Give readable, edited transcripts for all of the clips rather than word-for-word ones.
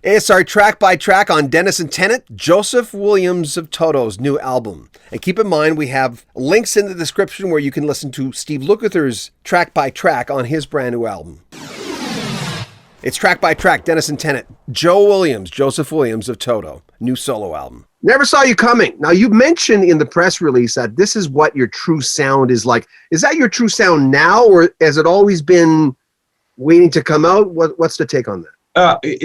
It's our track by track on Denizen Tenant, Joseph Williams of Toto's new album. And keep in mind, we have links in the description where you can listen to Steve Lukather's track by track on his brand new album. It's track by track, Denizen Tenant, Joseph Williams of Toto, new solo album. Never Saw You Coming. Now, you mentioned in the press release that this is what your true sound is like. Is that your true sound now, or has it always been waiting to come out? What's the take on that?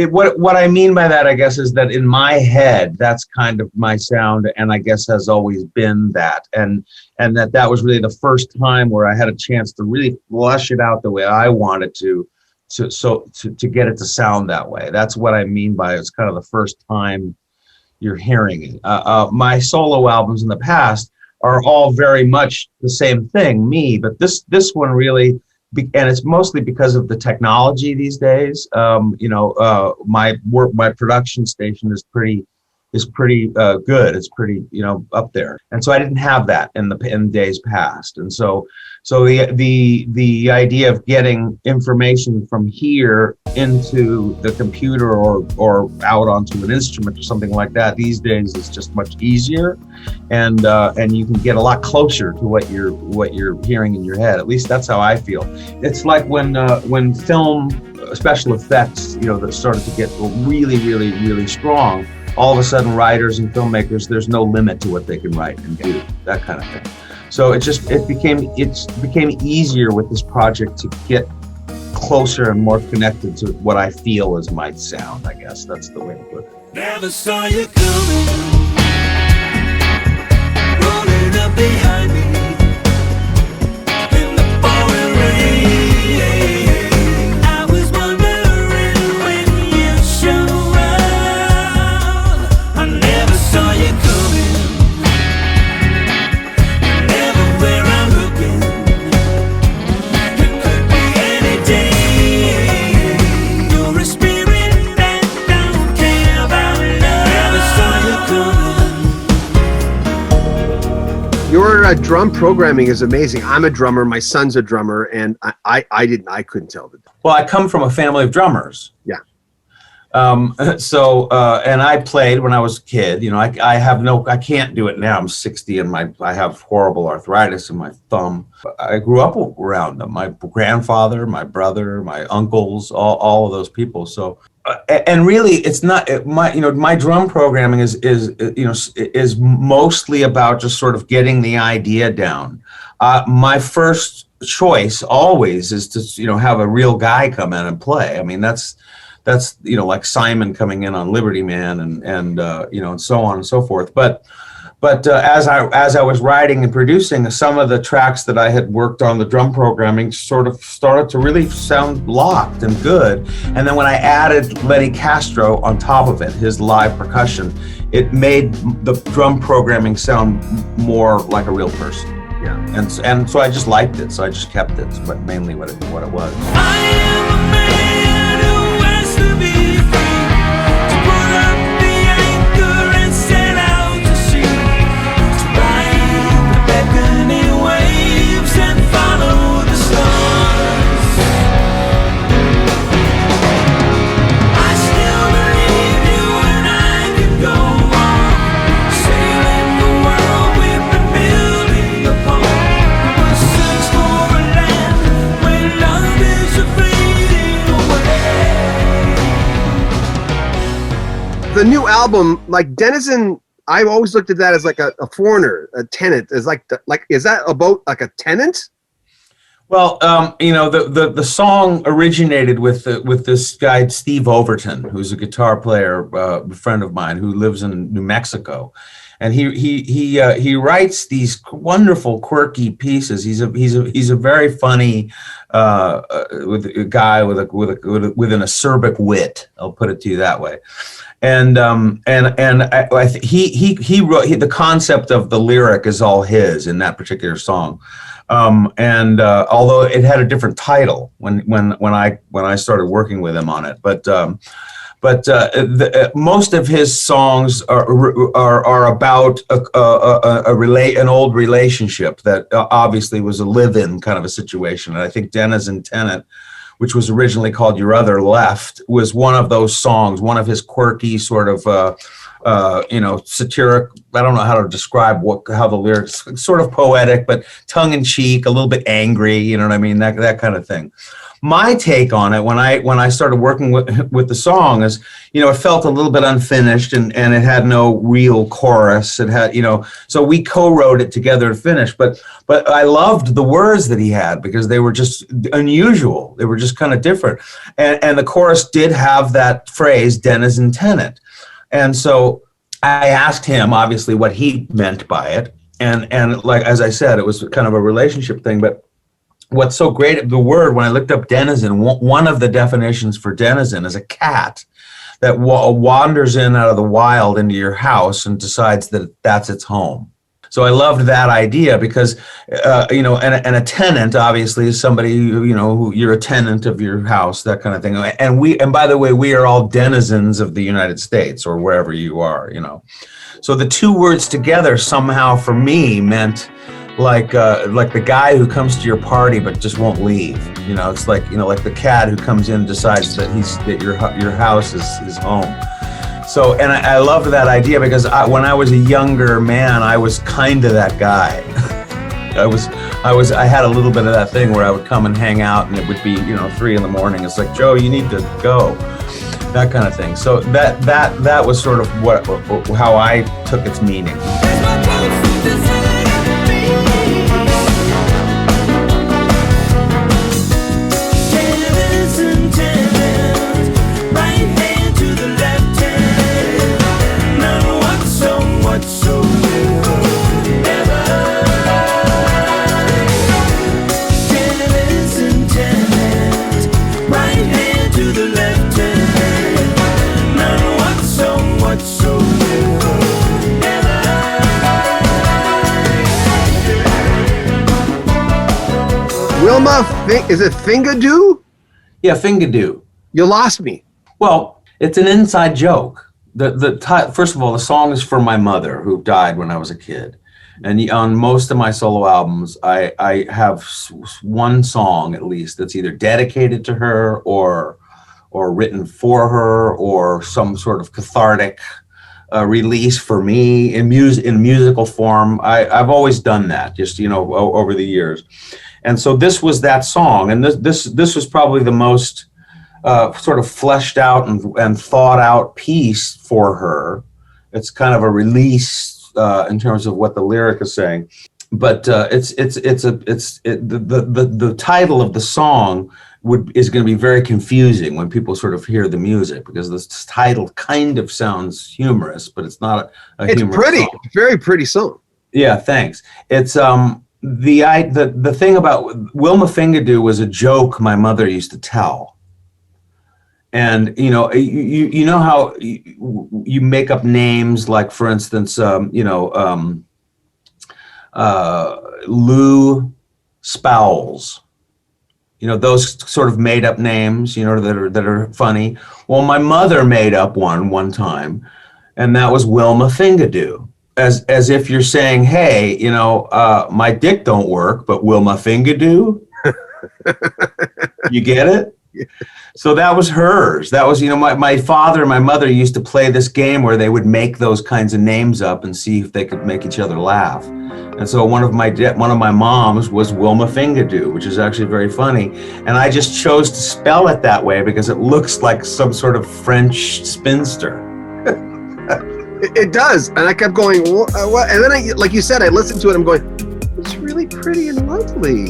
What I mean by that, I guess, is that in my head, that's kind of my sound, and I guess has always been that, and that was really the first time where I had a chance to really flush it out the way I wanted to get it to sound that way. That's what I mean by it's kind of the first time you're hearing it. My solo albums in the past are all very much the same thing, me, but this one really. And it's mostly because of the technology these days. My production station is pretty good. It's pretty, up there. And so I didn't have that in days past. And so the idea of getting information from here into the computer or out onto an instrument or something like that these days is just much easier, and you can get a lot closer to what you're hearing in your head. At least that's how I feel. It's like when film special effects, that started to get really, really, really strong. All of a sudden, writers and filmmakers, there's no limit to what they can write and do, that kind of thing. So it became easier with this project to get closer and more connected to what I feel is my sound. I guess that's the way to put it. Never saw you coming, rolling up behind me in the pouring rain. I was wondering when you show up. I never saw you coming, never where I'm looking. It could be any day. You're a spirit that don't care about love. Never saw you coming. Your drum programming is amazing. I'm a drummer. My son's a drummer, and I couldn't tell the difference. Well, I come from a family of drummers. Yeah. And I played when I was a kid. I can't do it now. I'm 60 and I have horrible arthritis in my thumb. I grew up around them. My grandfather, my brother, my uncles, all of those people. So, and really, it's not my drum programming is mostly about just sort of getting the idea down. My first choice always is to have a real guy come in and play. I mean, that's like Simon coming in on Liberty Man and so on and so forth. But as I was writing and producing, some of the tracks that I had worked on, the drum programming sort of started to really sound locked and good. And then when I added Lenny Castro on top of it, his live percussion, it made the drum programming sound more like a real person. Yeah. And so I just liked it, so I just kept it. But mainly what it was. I am a man who has to be free, to put up the anchor and set out to sea, to ride the beckoning waves and follow the stars. I still believe you and I can go on, sailing the world we've been building upon. We will search for a land where love is fading away. The new album, like Denizen, I've always looked at that as like a foreigner, a tenant. Is is that about like a tenant? Well, the song originated with this guy Steve Overton, who's a guitar player, a friend of mine who lives in New Mexico, and he writes these wonderful, quirky pieces. He's a very funny with a guy with an acerbic wit. I'll put it to you that way. And I he wrote the concept of the lyric is all his in that particular song. Although it had a different title when I started working with him on it, but most of his songs are about an old relationship that obviously was a live-in kind of a situation. And I think Denizen Tenant which was originally called Your Other Left, was one of those songs, one of his quirky sort of, satiric. I don't know how to describe how the lyrics, sort of poetic, but tongue in cheek, a little bit angry. You know what I mean? That kind of thing. My take on it when I started working with the song is, it felt a little bit unfinished and it had no real chorus. It had, so we co-wrote it together to finish. But I loved the words that he had because they were just unusual. They were just kind of different. And the chorus did have that phrase, Denizen Tenant. And so I asked him, obviously, what he meant by it. And like, as I said, it was kind of a relationship thing, but what's so great, the word, when I looked up denizen, one of the definitions for denizen is a cat that wanders in out of the wild into your house and decides that that's its home. So I loved that idea because, and a tenant obviously is somebody who you're a tenant of your house, that kind of thing. And by the way, we are all denizens of the United States or wherever you are, So the two words together somehow for me meant like the guy who comes to your party but just won't leave. It's like like the cat who comes in and decides that your house is his home. So, and I loved that idea because when I was a younger man, I was kind of that guy. I had a little bit of that thing where I would come and hang out, and it would be 3 a.m. It's like, Joe, you need to go, that kind of thing. So that was sort of how I took its meaning. Wilma, is it Fingadoo? Yeah, Fingadoo. You lost me. Well, it's an inside joke. First of all, the song is for my mother, who died when I was a kid. And on most of my solo albums, I have one song at least that's either dedicated to her or written for her or some sort of cathartic release for me in musical form. I've always done that, just over the years. And so this was that song, and this was probably the most sort of fleshed out and thought out piece for her. It's kind of a release in terms of what the lyric is saying, but the title of the song is going to be very confusing when people sort of hear the music, because this title kind of sounds humorous, but it's not a humorous pretty song. Very pretty song. Yeah, thanks. It's the thing about Wilma Fingadoo was a joke my mother used to tell. And you know how you make up names, like, for instance, Lou Spowles, those sort of made up names, that are funny. Well, my mother made up one time, and that was Wilma Fingadoo. As if you're saying, hey, my dick don't work, but Wilma Fingadoo. You get it? So that was hers. That was, my father and my mother used to play this game where they would make those kinds of names up and see if they could make each other laugh. And so one of my moms was Wilma Fingadoo, which is actually very funny. And I just chose to spell it that way because it looks like some sort of French spinster. It does, and I kept going, what? And then, like you said, I listened to it. I'm going, it's really pretty and lovely.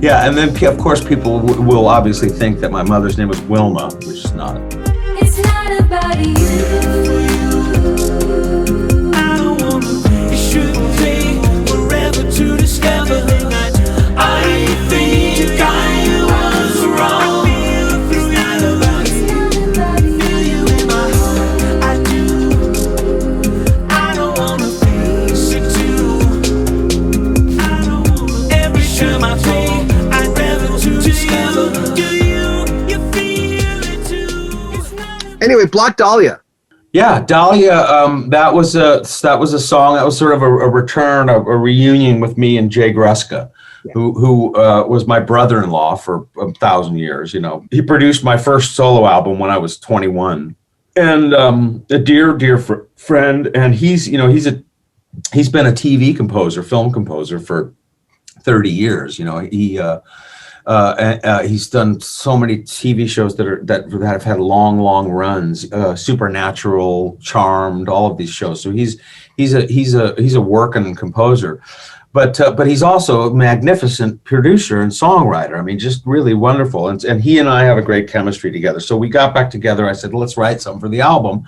Yeah, and then of course people will obviously think that my mother's name was Wilma, which is not. It's not about you. I don't wanna. It shouldn't take forever to discover that I think I was wrong. Anyway, Black Dahlia. Yeah, Dahlia. That was a song. That was sort of a return, a reunion with me and Jay Gruska, who was my brother-in-law for 1,000 years. He produced my first solo album when I was 21, and a dear friend. And he's been a TV composer, film composer for 30 years. He's done so many TV shows that have had long runs. Supernatural, Charmed, all of these shows. So he's a working composer, but he's also a magnificent producer and songwriter. I mean, just really wonderful. And he and I have a great chemistry together. So we got back together. I said, let's write something for the album.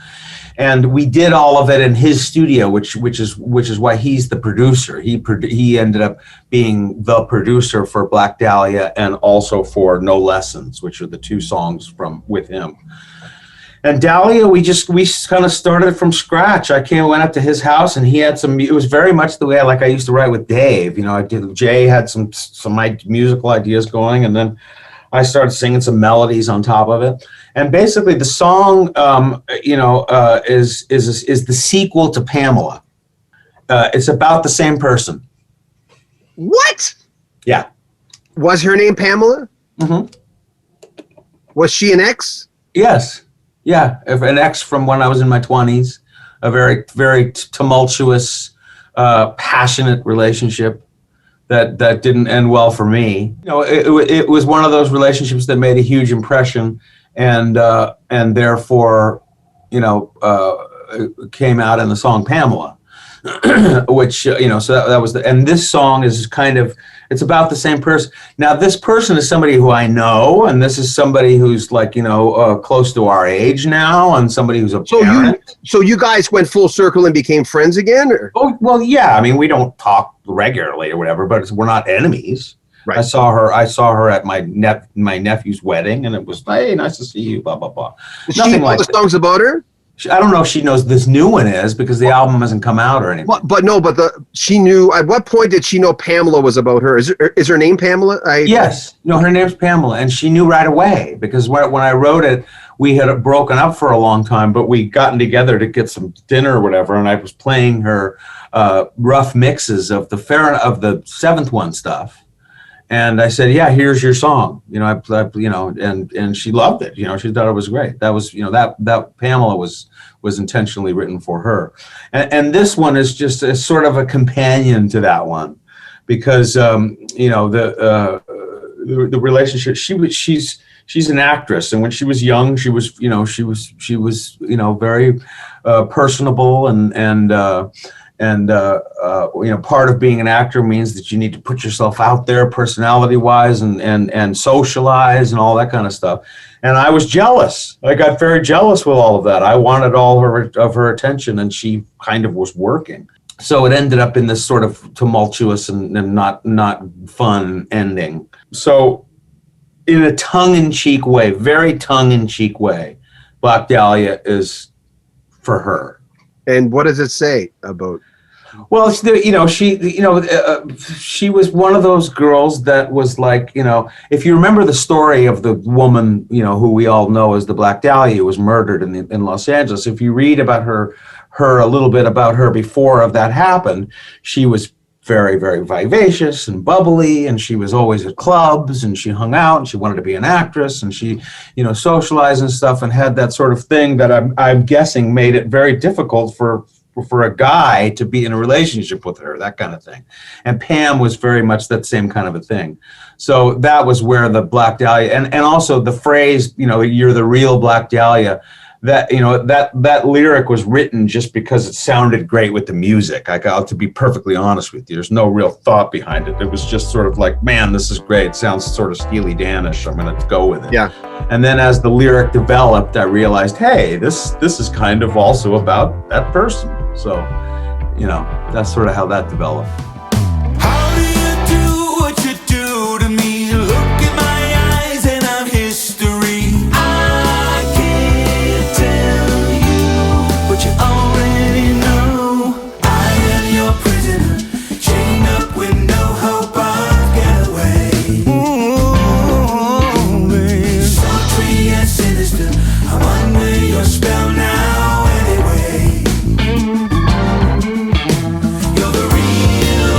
And we did all of it in his studio, which is why he's the producer. He ended up being the producer for Black Dahlia and also for No Lessons, which are the two songs with him. And Dahlia, we kind of started from scratch. Went up to his house, and he had it was very much the way I used to write with Dave. Jay had some musical ideas going, and then I started singing some melodies on top of it. And basically the song, is the sequel to Pamela. It's about the same person. What? Yeah. Was her name Pamela? Mm-hmm. Was she an ex? Yes. Yeah. An ex from when I was in my 20s. A very, very tumultuous, passionate relationship that didn't end well for me. It was one of those relationships that made a huge impression, and therefore, came out in the song Pamela, which so that was and this song is it's about the same person. Now this person is somebody who I know, and this is somebody who's close to our age now, and somebody who's a parent. So you guys went full circle and became friends again? Or? Oh well, yeah. I mean, we don't talk regularly or whatever, but we're not enemies. Right. I saw her at my nephew's wedding, and it was, hey, nice to see you, blah blah blah. Does she know the songs about her? I don't know if she knows this new one is, because the album hasn't come out or anything. She knew. At what point did she know Pamela was about her? Is her name Pamela? Yes. No, her name's Pamela, and she knew right away, because when I wrote it, we had broken up for a long time, but we gotten together to get some dinner or whatever, and I was playing her rough mixes of the seventh one stuff. And I said, yeah, here's your song, and she loved it. She thought it was great. That was, that Pamela was intentionally written for her. And this one is just a sort of a companion to that one, because, the relationship, she's an actress. And when she was young, she was very personable and part of being an actor means that you need to put yourself out there personality-wise and socialize and all that kind of stuff. And I was jealous. I got very jealous with all of that. I wanted all of her attention, and she kind of was working. So it ended up in this sort of tumultuous and not fun ending. So in a tongue-in-cheek way, very tongue-in-cheek way, Black Dahlia is for her. And what does it say about? Well, she was one of those girls that was like, if you remember the story of the woman, who we all know as the Black Dahlia, who was murdered in Los Angeles. If you read about her a little bit about her before that happened, she was very, very vivacious and bubbly, and she was always at clubs, and she hung out, and she wanted to be an actress, and she, socialized and stuff, and had that sort of thing that I'm guessing made it very difficult for a guy to be in a relationship with her, that kind of thing. And Pam was very much that same kind of a thing. So that was where the Black Dahlia, and also the phrase, you're the real Black Dahlia, that that lyric was written just because it sounded great with the music. I got to be perfectly honest with you. There's no real thought behind it. It was just sort of like, man, this is great. It sounds sort of Steely Dan-ish. I'm going to go with it. Yeah. And then as the lyric developed, I realized, hey, this is kind of also about that person. So, that's sort of how that developed. How do you do what you do to me? Look in my eyes and I'm history. I can't tell you, but you already know. I am your prisoner, chained up with no hope of getaway. Ooh, babe. Sultry and sinister, I'm under your spell now anyway. You're the real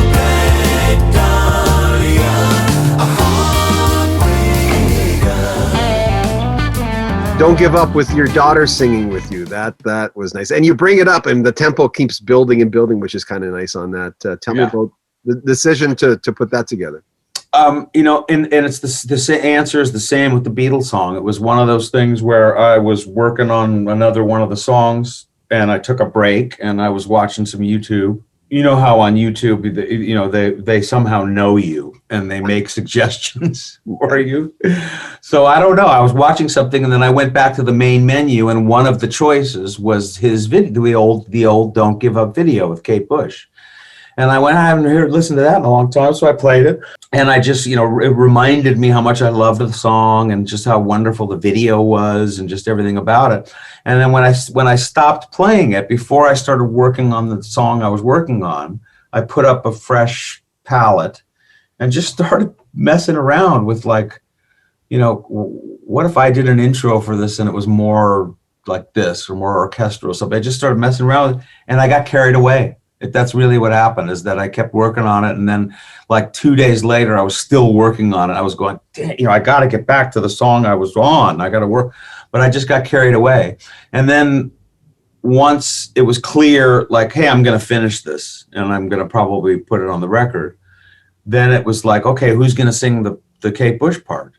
Don't Give Up with your daughter singing with you. That was nice. And you bring it up and the tempo keeps building and building, which is kind of nice on that. Tell me about the decision to put that together. And it's the answer is the same with the Beatles song. It was one of those things where I was working on another one of the songs and I took a break and I was watching some YouTube. You know how on YouTube, they somehow know you and they make suggestions for you. So I don't know. I was watching something and then I went back to the main menu and one of the choices was his video, the old Don't Give Up video with Kate Bush. And I haven't listened to that in a long time, so I played it. And I just, it reminded me how much I loved the song and just how wonderful the video was and just everything about it. And then when I stopped playing it, before I started working on the song I was working on, I put up a fresh palette and just started messing around with what if I did an intro for this and it was more like this or more orchestral or something. I just started messing around and I got carried away. That's really what happened, is that I kept working on it. And then like 2 days later, I was still working on it. I was going, I got to get back to the song I was on. I got to work. But I just got carried away. And then once it was clear, like, hey, I'm going to finish this and I'm going to probably put it on the record. Then it was like, okay, who's going to sing the Kate Bush part?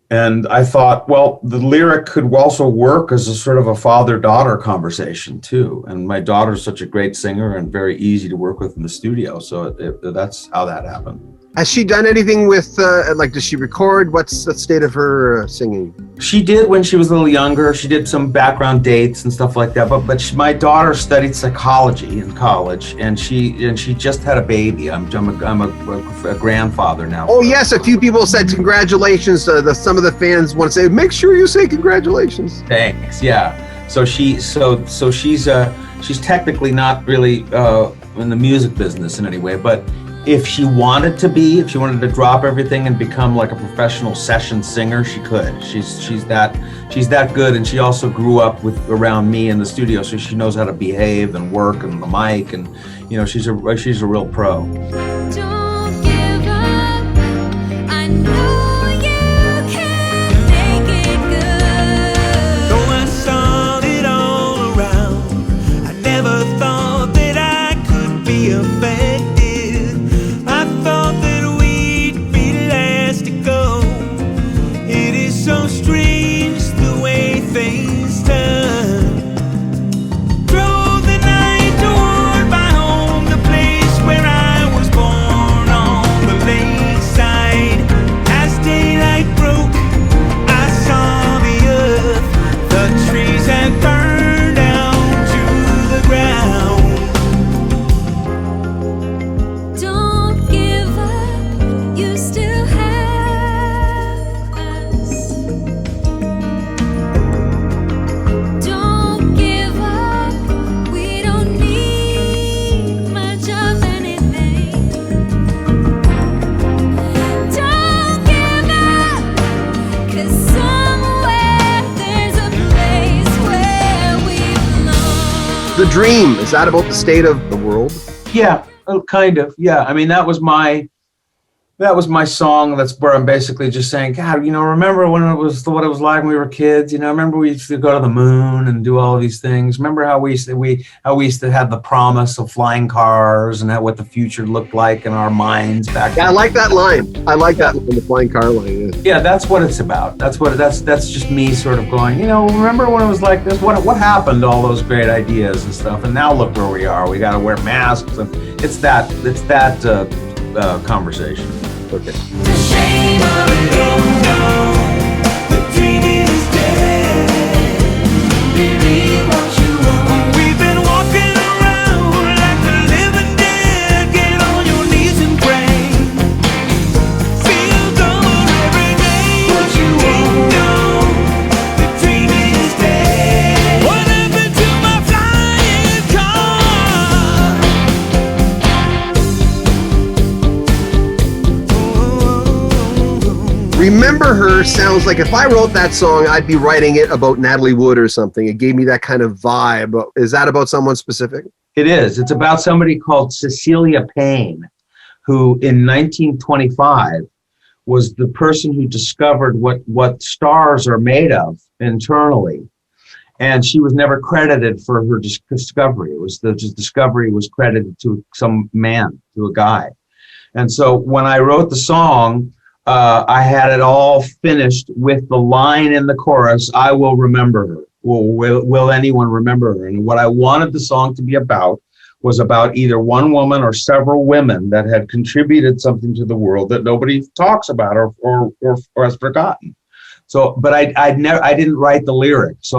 And I thought, well, the lyric could also work as a sort of a father-daughter conversation too. And my daughter's such a great singer and very easy to work with in the studio. So that's how that happened. Has she done anything with, does she record? What's the state of her singing? She did when she was a little younger. She did some background dates and stuff like that. But my daughter studied psychology in college, and she just had a baby. I'm a grandfather now. Oh yes, a few people said congratulations. Some of the fans want to say, make sure you say congratulations. Thanks. Yeah. So she's technically not really in the music business in any way, but if she wanted to drop everything and become like a professional session singer, she could. She's that good, and she also grew up around me in the studio, so she knows how to behave and work and the mic, and she's a real pro. Don't give up. I know you can make it good. Though I saw it all around, I never thought that I could be affected. I thought that we'd be last to go. It is so strange the way things turn. Drove the night toward my home, the place where I was born on the lakeside. As daylight broke, I saw the earth. The trees had burned down to the ground. Don't give up. You still have us. Don't give up. We don't need much of anything. Don't give up, 'cause somewhere there's a place where we belong. The Dream, is that about the state of the world? Yeah, kind of. Yeah, I mean that was my song. That's where I'm basically just saying, God, remember what it was like when we were kids? Remember we used to go to the moon and do all of these things. Remember how we used to have the promise of flying cars and what the future looked like in our minds back Yeah, I then. like that line. The flying car line. Yeah. Yeah, that's what it's about. That's just me sort of going, remember when it was like this? What happened to all those great ideas and stuff? And now look where we are. We got to wear masks, and it's that conversation. Okay. The shame of it, oh no, the dream is dead. Believe what you want. We've been walking around like the living dead. Get on your knees and pray. Feel dumber every day. What you want, no, the dream is dead. What happened to my flying car? Remember Her sounds like if I wrote that song, I'd be writing it about Natalie Wood or something. It gave me that kind of vibe. Is that about someone specific? It is. It's about somebody called Cecilia Payne, who in 1925 was the person who discovered what stars are made of internally. And she was never credited for her discovery. It was the discovery was credited to some man, to a guy. And so when I wrote the song, I had it all finished with the line in the chorus, "I will remember her." Will anyone remember her? And what I wanted the song to be about was about either one woman or several women that had contributed something to the world that nobody talks about or has forgotten. So, but I didn't write the lyric. So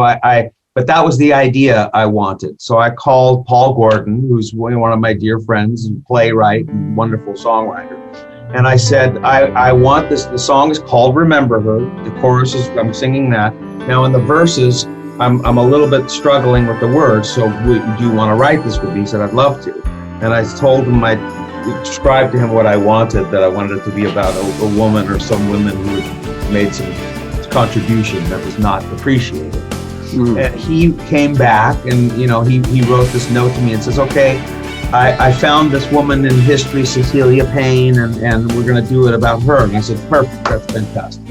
but that was the idea I wanted. So I called Paul Gordon, who's one of my dear friends and playwright and wonderful songwriter. And I said, I want this. The song is called "Remember Her." The chorus is, I'm singing that. Now in the verses, I'm a little bit struggling with the words. So do you want to write this with me? He said, "I'd love to." And I told him, I described to him what I wanted, that I wanted it to be about a woman or some women who had made some contribution that was not appreciated. And he came back and, he wrote this note to me and says, "Okay, I found this woman in history, Cecilia Payne, and we're going to do it about her." And I said, "Perfect, that's fantastic."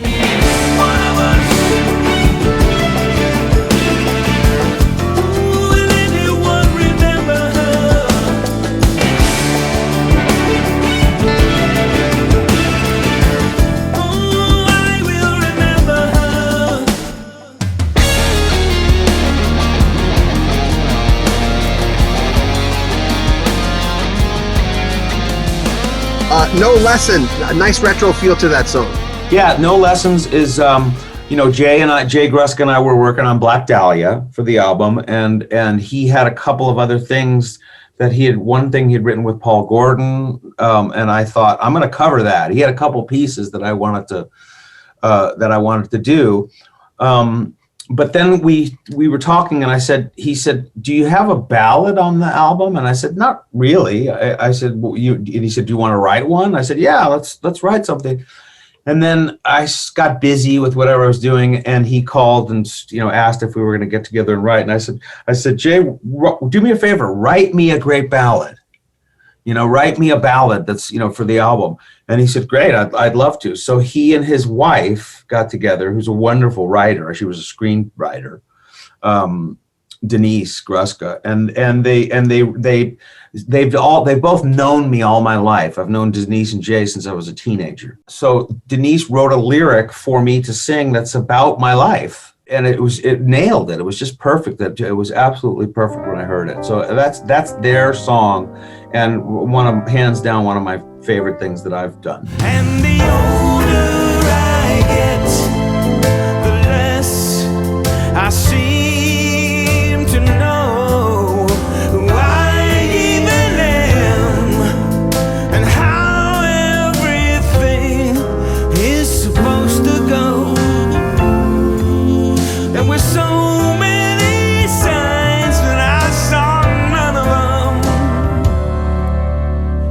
No Lesson, a nice retro feel to that song. Yeah, No Lessons is, Jay Gruska and I were working on Black Dahlia for the album, and he had a couple of other things that one thing he'd written with Paul Gordon, and I thought, I'm going to cover that. He had a couple pieces that I wanted to do. But then we were talking, and he said, "Do you have a ballad on the album?" And I said, "Not really." I said, "Well, and he said, "Do you want to write one?" I said, "Yeah, let's write something." And then I got busy with whatever I was doing, and he called and asked if we were going to get together and write. And I said, "Jay, do me a favor, write me a great ballad. Write me a ballad that's for the album." And he said, "Great, I'd love to." So he and his wife got together, who's a wonderful writer. She was a screenwriter, Denise Gruska, and they've both known me all my life. I've known Denise and Jay since I was a teenager. So Denise wrote a lyric for me to sing that's about my life, and it nailed it. It was just perfect. It was absolutely perfect when I heard it. So that's their song, and hands down one of my favorite things that I've done. And the older I get, the less I seem to know who I even am and how everything is supposed to go. And with so many signs that I saw none of them,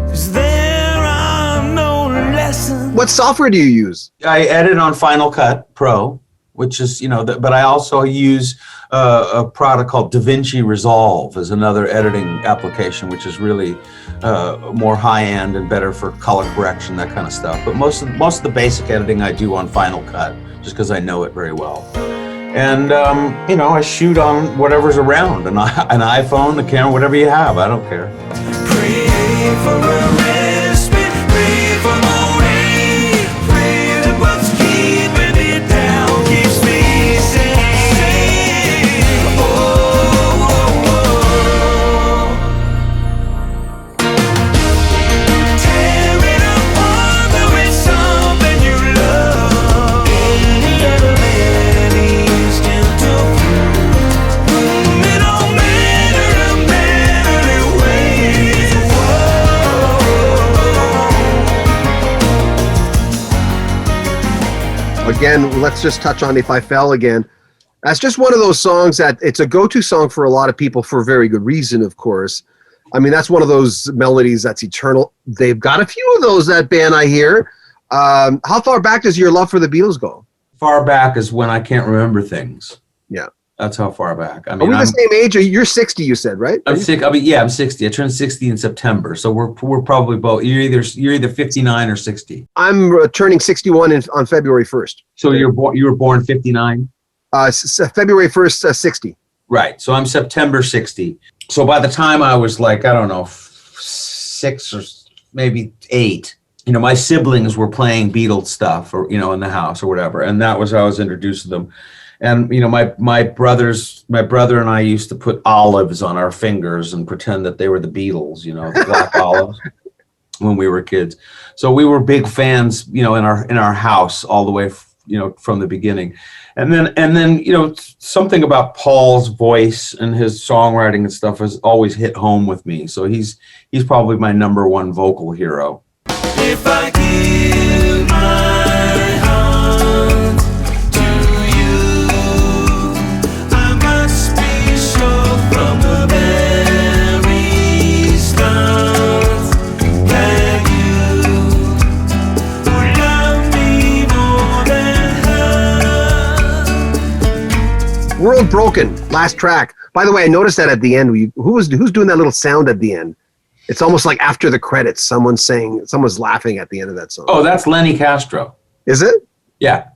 'cause there are no lessons. What software do you use? I edit on Final Cut Pro, which is, but I also use a product called DaVinci Resolve as another editing application, which is really more high-end and better for color correction, that kind of stuff. But most of the basic editing I do on Final Cut, just because I know it very well. And, I shoot on whatever's around, an iPhone, a camera, whatever you have, I don't care. Pray for a respite, pray for more rain, pray that what's keeping it down keeps me safe. Oh, tear it apart, though it's something you love. Any other man is gentle. It don't matter ways. Again, let's just touch on If I Fell again. That's just one of those songs that it's a go-to song for a lot of people for a very good reason, of course. I mean, that's one of those melodies that's eternal. They've got a few of those, that band, I hear. How far back does your love for the Beatles go? Far back is when I can't remember things. Yeah. That's how far back. I Are mean, we the same age? You're 60, you said, right? I'm sick. I'm 60. I turned 60 in September, so we're probably both. You're either 59 or 60. I'm turning 61 on February 1st. So you were born 59. February 1st, 60. Right. So I'm September 60. So by the time I was like, I don't know, 6 or maybe 8, my siblings were playing Beatles stuff or, in the house or whatever. And that was how I was introduced to them. And, my brother and I used to put olives on our fingers and pretend that they were the Beatles, the black olives when we were kids. So we were big fans, in our house all the way, from the beginning. And then, something about Paul's voice and his songwriting and stuff has always hit home with me. So he's probably my number one vocal hero. If I give my heart to you, I must be sure from the very start that you will love me more than her. World Broken, last track. By the way, I noticed that at the end. Who's doing that little sound at the end? It's almost like after the credits, someone's laughing at the end of that song. Oh, that's Lenny Castro. Is it? Yeah.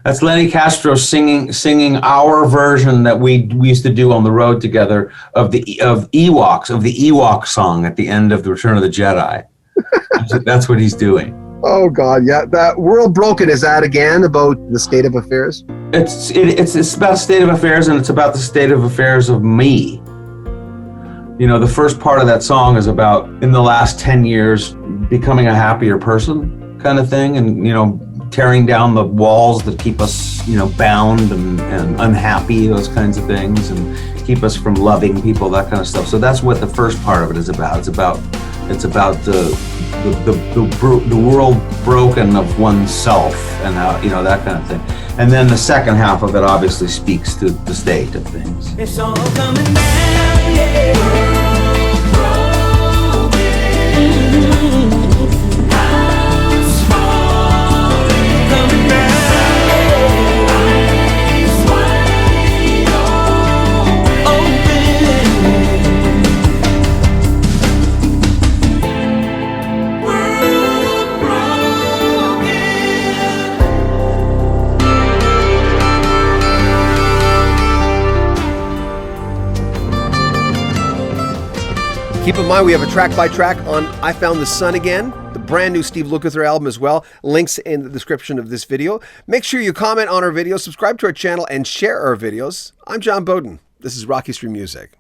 That's Lenny Castro singing our version that we used to do on the road together of the Ewok song at the end of the Return of the Jedi. That's what he's doing. Oh God, yeah. That World Broken, is that again about the state of affairs? It's about state of affairs, and it's about the state of affairs of me. The first part of that song is about, in the last 10 years, becoming a happier person kind of thing, and, tearing down the walls that keep us, bound and unhappy, those kinds of things, and keep us from loving people, that kind of stuff. So that's what the first part of it is about. It's about the world broken of oneself and how, that kind of thing. And then the second half of it obviously speaks to the state of things. It's all coming down, yeah. Keep in mind, we have a track-by-track on I Found the Sun Again, the brand new Steve Lukather album as well. Links in the description of this video. Make sure you comment on our videos, subscribe to our channel, and share our videos. I'm John Beaudin. This is Rocky Street Music.